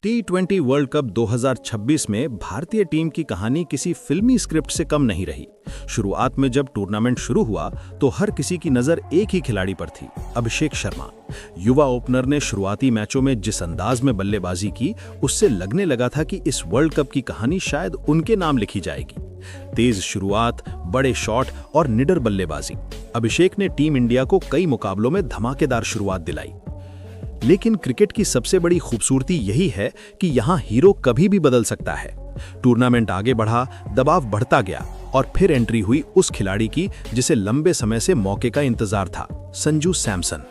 T20 world cup 2026 में भारतीय team की कहानी किसी फिल्मी स्क्रिप्ट से कम नहीं रही। शुरुआत में जब टूर्नामेंट शुरू हुआ तो हर किसी की नजर एक ही खिलाड़ी पर थी, अभिषेक शर्मा। युवा ओपनर ने शुरुआती मैचों में जिस अंदाज में बल्लेबाजी की, उससे लगने लगा था कि इस वर्ल्ड कप की कहानी शायद उनके नाम लिखी जाएगी। तेज शुरुआत, बड़े शॉट और निडर बल्लेबाजी, अभिषेक ने टीम इंडिया को कई मुकाबलों में धमाकेदार शुरुआत दिलाई। लेकिन क्रिकेट की सबसे बड़ी खूबसूरती यही है कि यहाँ हीरो कभी भी बदल सकता है। टूर्नामेंट आगे बढ़ा, दबाव बढ़ता गया और फिर एंट्री हुई उस खिलाड़ी की जिसे लंबे समय से मौके का इंतजार था, संजू सैमसन।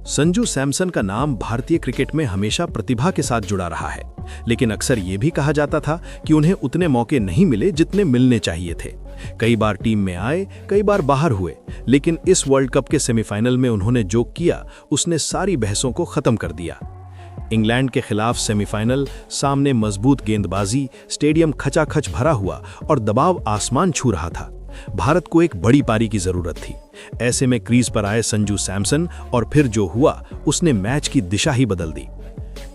संजू सैमसन का नाम भारतीय क्रिकेट में हमेशा प्रतिभा के साथ जुड़ा रहा है, लेकिन अक्सर ये भी कहा जाता था कि उन्हें उतने मौके नहीं मिले जितने मिलने चाहिए थे। कई बार टीम में आए, कई बार बाहर हुए, लेकिन इस वर्ल्ड कप के सेमीफाइनल में उन्होंने जो किया उसने सारी बहसों को खत्म कर दिया। इंग्लैंड के खिलाफ सेमीफाइनल, सामने मजबूत गेंदबाजी, स्टेडियम खचाखच भरा हुआ और दबाव आसमान छू रहा था। भारत को एक बड़ी पारी की जरूरत थी। ऐसे में क्रीज पर आए संजू सैमसन और फिर जो हुआ उसने मैच की दिशा ही बदल दी।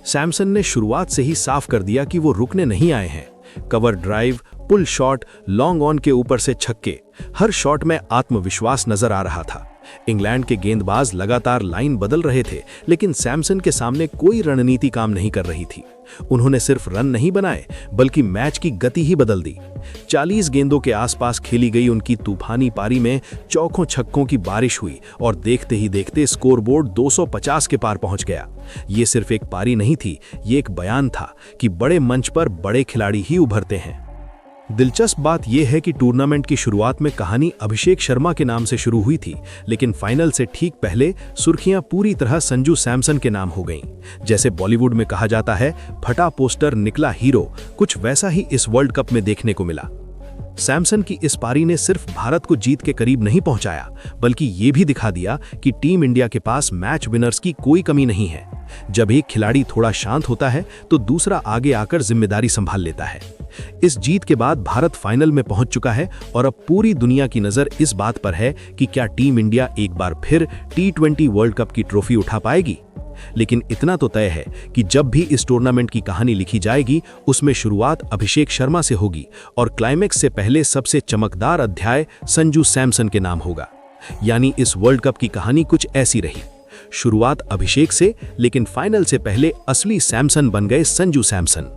सैमसन ने शुरुआत से ही साफ कर दिया कि वो रुकने नहीं आए हैं। Cover drive, pull shot, long on के ऊपर से छक्के, हर शॉट में आत्मविश्वास नजर आ रहा था। इंग्लैंड के गेंदबाज लगातार लाइन बदल रहे थे, लेकिन सैमसन के सामने कोई रणनीति काम नहीं कर रही थी। उन्होंने सिर्फ रन नहीं बनाए, बल्कि मैच की गति ही बदल दी। 40 गेंदों के आसपास खेली गई उनकी तूफानी पारी में चौकों छक्कों की बारिश हुई और देखते ही देखते स्कोरबोर्ड 250 के पार पहुंच गया। ये सिर्फ एक पारी नहीं थी, ये एक बयान था कि बड़े मंच पर बड़े खिलाड़ी ही उभरते हैं। दिलचस्प बात यह है कि टूर्नामेंट की शुरुआत में कहानी अभिषेक शर्मा के नाम से शुरू हुई थी, लेकिन फाइनल से ठीक पहले सुर्खियां पूरी तरह संजू सैमसन के नाम हो गईं। जैसे बॉलीवुड में कहा जाता है, फटा पोस्टर निकला हीरो, कुछ वैसा ही इस वर्ल्ड कप में देखने को मिला। सैमसन की इस पारी ने सिर्फ भारत को जीत के करीब नहीं पहुंचाया, बल्कि ये भी दिखा दिया कि टीम इंडिया के पास मैच विनर्स की कोई कमी नहीं है। जब एक खिलाड़ी थोड़ा शांत होता है तो दूसरा आगे आकर जिम्मेदारी संभाल लेता है। इस जीत के बाद भारत फाइनल में पहुंच चुका है और अब पूरी दुनिया की नजर इस बात पर है कि क्या टीम इंडिया एक बार फिर T20 वर्ल्ड कप की ट्रॉफी उठा पाएगी। लेकिन इतना तो तय है कि जब भी इस टूर्नामेंट की कहानी लिखी जाएगी, उसमें शुरुआत अभिषेक शर्मा से होगी और क्लाइमैक्स से पहले सबसे चमकदार अध्याय संजू सैमसन के नाम होगा। यानी इस वर्ल्ड कप की कहानी कुछ ऐसी रही, शुरुआत अभिषेक से, लेकिन फाइनल से पहले असली सैमसन बन गए संजू सैमसन।